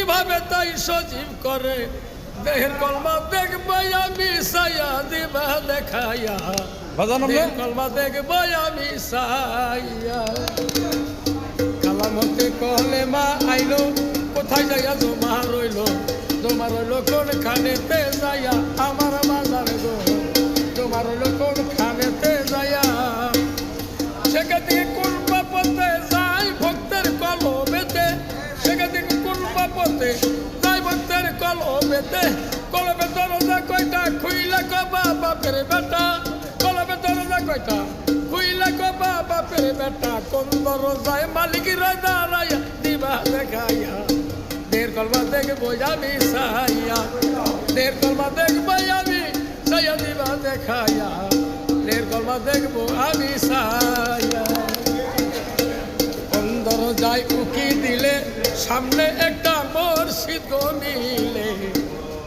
কিভাবে তাই সজীব করে দেহের কলমা দেখবো আমি সাইয়া দিবা দেখাইয়া দেহের কলমা দেখবো আমি সাইয়া কালামতে কলেমা আইলো কোথায় যাইয়া জমা রইল কোন খানেতে যাইয়া আমার বাজার গো জমা রইল কোন খানেতে যাইয়া সেখান থেকে কোন বাপতে যাই ভক্তের কলমেতে সেখান থেকে কোন বাপতে যাই ভক্তের কলমেতে কলমে দরজা কয়টা খুইলা কবা বাপের বেটা কলমে দরজা কয়টা খুইলা কবা বাপের বেটা কোন দরজায় মালিকেরা দাঁড়াইয়া দিবা দেখাইয়া দের কলমা দেখবো আমি সাইয়া দের কলমা দেখবো আমি সাইয়া দিবা দেখাইয়া দের কলমা দেখবো আমি সাইয়া অন্দর যাই উকি দিলে সামনে একটা মসজিদ গো মিলে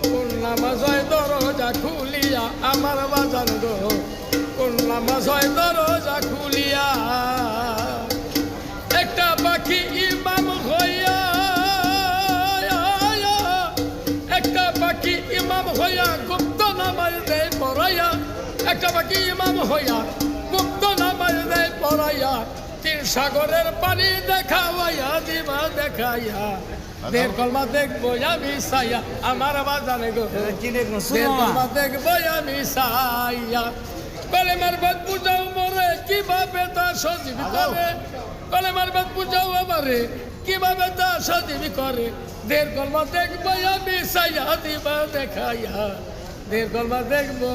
কোন নামাজ হয় দরজা খুলিয়া আমার বাজান গো কোন নামাজ হয় দরজা খুলিয়া একটা পাখি ইমাম হইয়া একটা পাখি ইমাম হইয়া গুপ্ত নামাজ দেয় পড়াইয়া একটা পাখি ইমাম হইয়া গুপ্ত নামাজ দেয় পড়াইয়া তিন সাগরের পানি দেখাওয়াইয়া দিবা দেখাইয়া দের কলমা দেখবো আমি সাইয়া আমার বাজারে গো দের কলমা দেখবো আমি সাইয়া কলেমার বাদ বুঝাও মরে কিভাবে তা সজীব করে কলেমার বাদ বুঝাও আমারে কিভাবে তা সজীব করে দের কলমা দেখবো আমি সাইয়া দিবা দেখাইয়া দের কলমা দেখবো